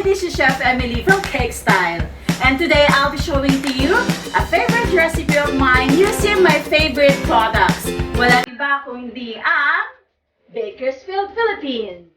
this is Chef Emily from Cake Style. And today I'll be showing to you a favorite recipe of mine using my favorite products. Walang iba kundi ang Bakersfield, Philippines.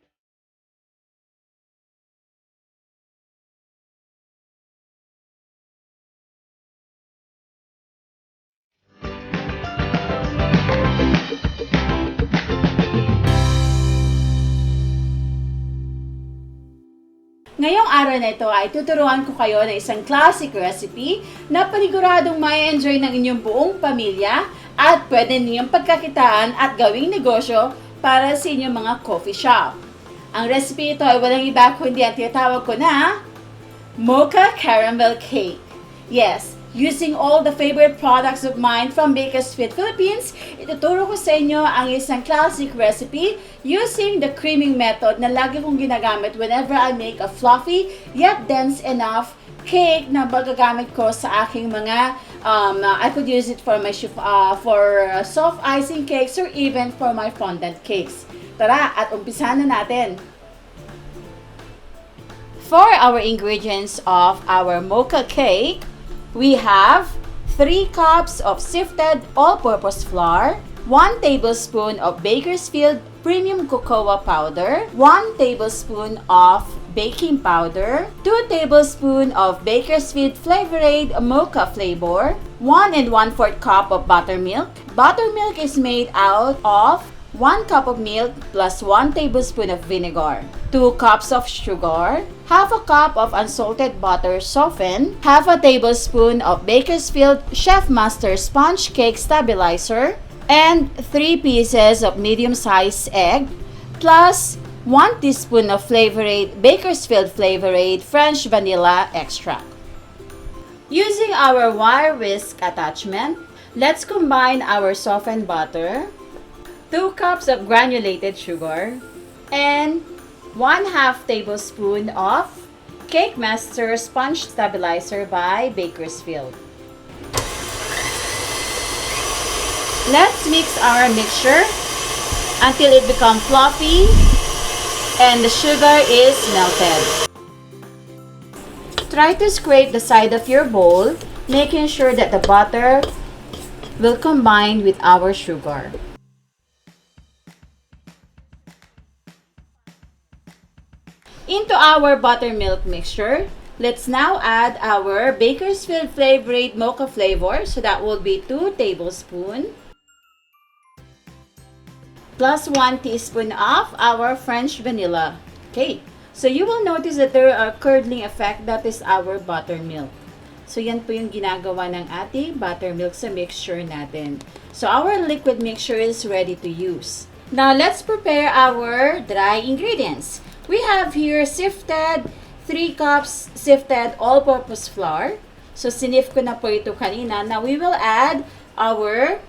Ngayong araw na ito ay tuturuan ko kayo ng isang classic recipe na paniguradong may enjoy ng inyong buong pamilya at pwede niyong pagkakitaan at gawing negosyo para sa inyong mga coffee shop. Ang recipe ito ay walang iba kundi ang tinatawag ko na Mocha Caramel Cake. Yes, using all the favorite products of mine from Bakersfield, Philippines, ituturo ko sa inyo ang isang classic recipe using the creaming method na lagi kong ginagamit whenever I make a fluffy yet dense enough cake na magagamit ko sa aking mga I could use it for my soft icing cakes or even for my fondant cakes. Tara, at umpisahan na natin. For our ingredients of our mocha cake, we have 3 cups of sifted all-purpose flour, 1 tablespoon of Bakersfield premium cocoa powder, 1 tablespoon of baking powder, 2 tablespoons of Bakersfield Flavor Aid mocha flavor, 1 1/4 cup of buttermilk. Buttermilk is made out of 1 cup of milk plus 1 tablespoon of vinegar, 2 cups of sugar, half a cup of unsalted butter softened, half a tablespoon of Bakersfield Chef Master Sponge Cake Stabilizer, and 3 pieces of medium-sized egg, plus 1 teaspoon of Flavor Aid Bakersfield Flavor Aid French Vanilla Extract. Using our wire whisk attachment, let's combine our softened butter, 2 cups of granulated sugar, and 1/2 tablespoon of Cake Master Sponge Stabilizer by Bakersfield. Let's mix our mixture until it becomes fluffy and the sugar is melted. Try to scrape the side of your bowl, making sure that the butter will combine with our sugar. Into our buttermilk mixture, let's now add our Bakersfield Flavor Aid mocha flavor. So that will be 2 tablespoons plus 1 teaspoon of our French vanilla. Okay, so you will notice that there are curdling effect. That is our buttermilk. So yan po yung ginagawa ng ating buttermilk sa mixture natin. So our liquid mixture is ready to use. Now let's prepare our dry ingredients. We have here sifted 3 cups sifted all-purpose flour. So sinift ko na po ito kanina. Now we will add our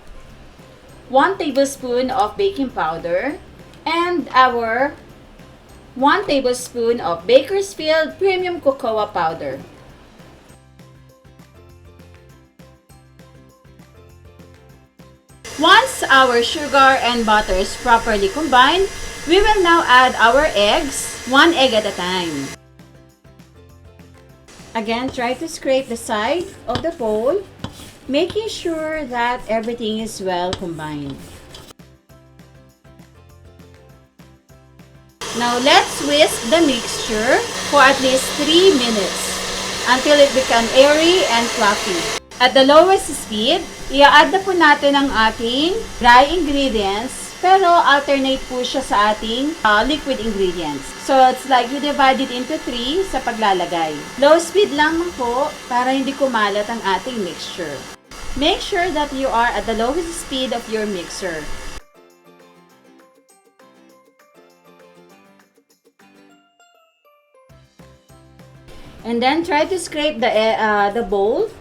1 tablespoon of baking powder and our 1 tablespoon of Bakersfield premium cocoa powder. Once our sugar and butter is properly combined, we will now add our eggs, 1 egg at a time. Again, try to scrape the side of the bowl, making sure that everything is well combined. Now, let's whisk the mixture for at least 3 minutes until it becomes airy and fluffy. At the lowest speed, i-add na po natin ang ating dry ingredients, pero alternate po siya sa ating liquid ingredients. So, it's like you divide it into 3 sa paglalagay. Low speed lang po para hindi kumalat ang ating mixture. Make sure that you are at the lowest speed of your mixer. And then, try to scrape the bowl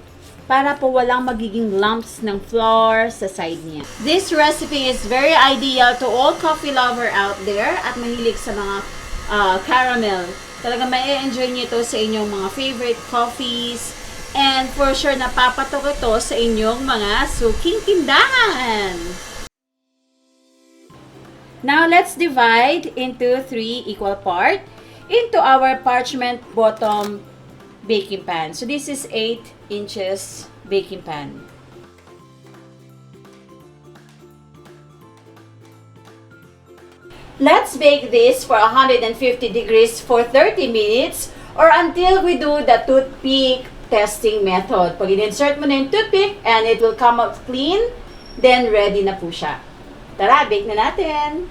para po walang magiging lumps ng flour sa side niya. This recipe is very ideal to all coffee lover out there at mahilig sa mga caramel. Talaga mai-enjoy niyo ito sa inyong mga favorite coffees and for sure napapatok ito sa inyong mga suking tindahan. Now let's divide into 3 equal parts. into our parchment bottom baking pan. So this is 8 inches baking pan. Let's bake this for 150 degrees for 30 minutes or until we do the toothpick testing method. Pag in-insert mo na yung toothpick and it will come out clean, then ready na po siya. Tara, bake na natin!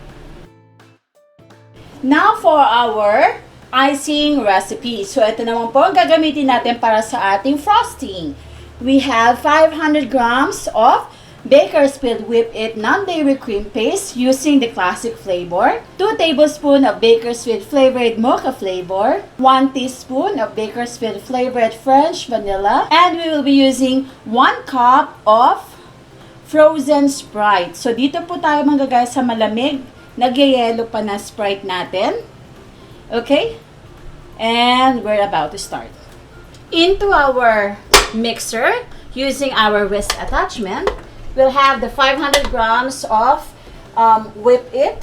Now for our icing recipe. So ito naman po ang gagamitin natin para sa ating frosting. We have 500 grams of Bakersfield Whip It non-dairy cream paste using the classic flavor, 2 tablespoons of Bakersfield flavored mocha flavor, 1 teaspoon of Bakersfield flavored French vanilla, and we will be using 1 cup of frozen Sprite. So dito po tayo manggagaya sa malamig, nagyayelo pa na Sprite natin. Okay? And we're about to start. Into our mixer, using our whisk attachment, we'll have the 500 grams of Whip It.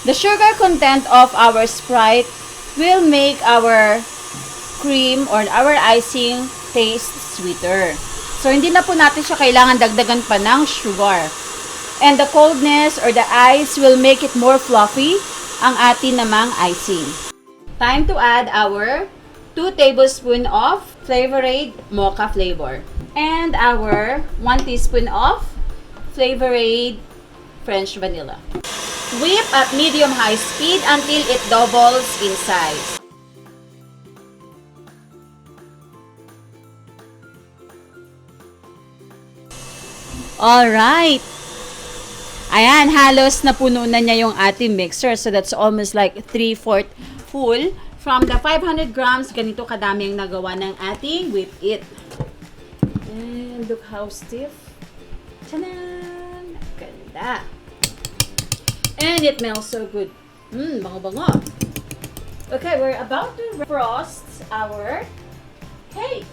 The sugar content of our Sprite will make our cream or our icing taste sweeter. So, hindi na po natin siya kailangan dagdagan pa ng sugar. And the coldness or the ice will make it more fluffy ang atin namang icing. Time to add our 2 tablespoons of flavored mocha flavor. And our 1 teaspoon of flavored French vanilla. Whip at medium-high speed until it doubles in size. Alright! Ayan, halos napuno na niya yung ating mixer. So that's almost like 3/4 full. From the 500 grams, ganito kadami ang nagawa ng ating Whip It. And look how stiff. Tanan! Ganda! And it smells so good. Bango-bango. Okay, we're about to frost our cake.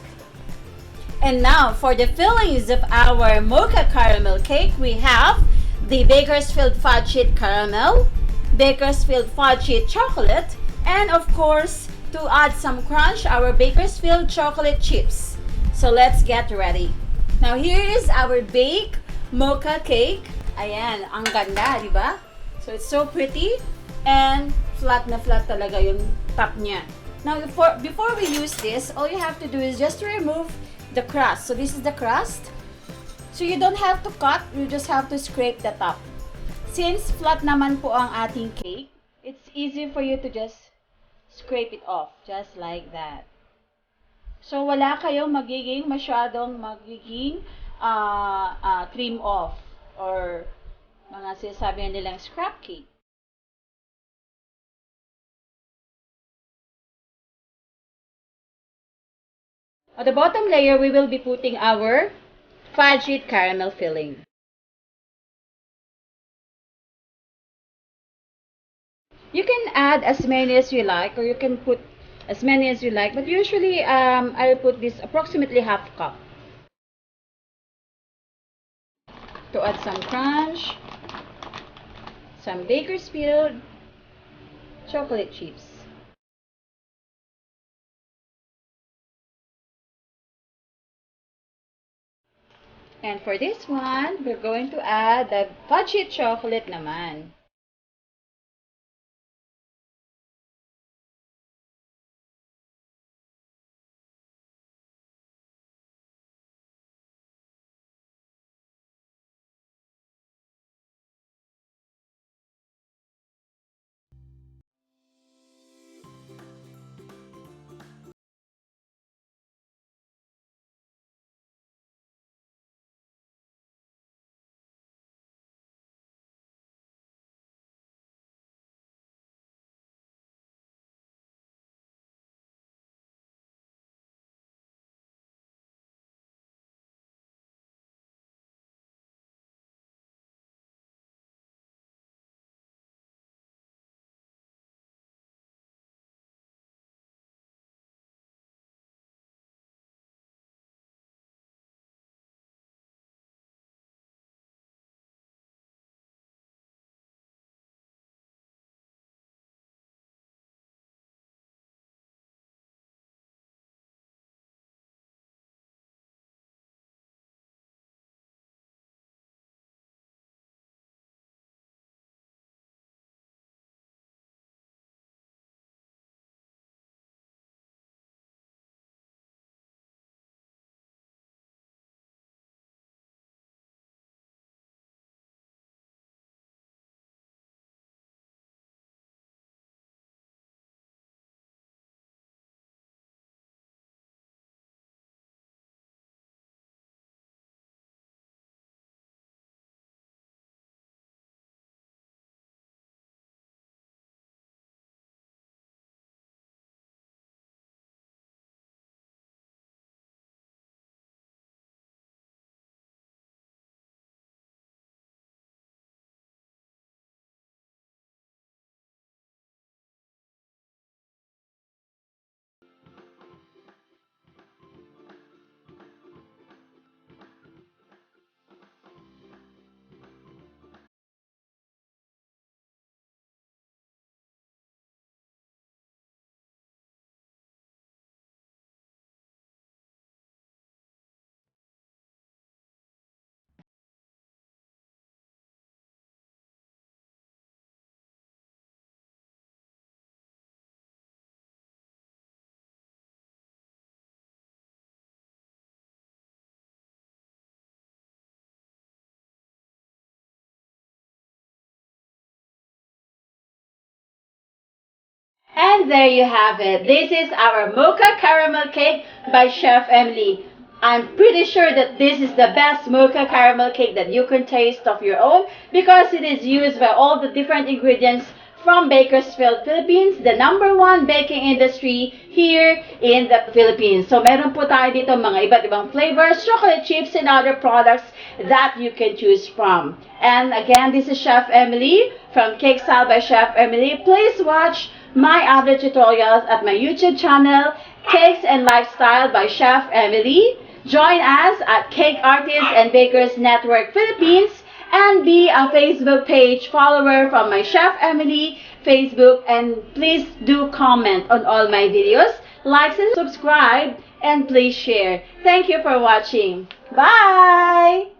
And now, for the fillings of our mocha caramel cake, we have the Bakersfield fudge sheet caramel, Bakersfield fudge sheet chocolate, and of course, to add some crunch, our Bakersfield chocolate chips. So let's get ready. Now here is our baked mocha cake. Ayan, ang ganda, di ba? So it's so pretty and flat na flat talaga yung top niya. Now before we use this, all you have to do is just to remove the crust. So this is the crust. So you don't have to cut, you just have to scrape the top. Since flat naman po ang ating cake, it's easy for you to just scrape it off, just like that. So wala kayong masyadong cream off or mga sinasabi nilang scrap cake. On the bottom layer, we will be putting our fudge sheet caramel filling. You can add as many as you like, or you can put as many as you like, but usually I'll put this approximately half cup to add some crunch, some Bakersfield chocolate chips. And for this one, we're going to add the fudge sheet chocolate naman. And there you have it. This is our mocha caramel cake by Chef Emily. I'm pretty sure that this is the best mocha caramel cake that you can taste of your own because it is used by all the different ingredients from Bakersfield, Philippines, the #1 baking industry here in the Philippines. So meron po tayo dito mga iba't ibang flavors, chocolate chips, and other products that you can choose from. And again, this is Chef Emily from Cake Style by Chef Emily. Please watch my other tutorials at my YouTube channel, Cakes and Lifestyle by Chef Emily. Join us at Cake Artists and Bakers Network Philippines and be a Facebook page follower from my Chef Emily Facebook, and please do comment on all my videos, like and subscribe, and please share. Thank you for watching. Bye!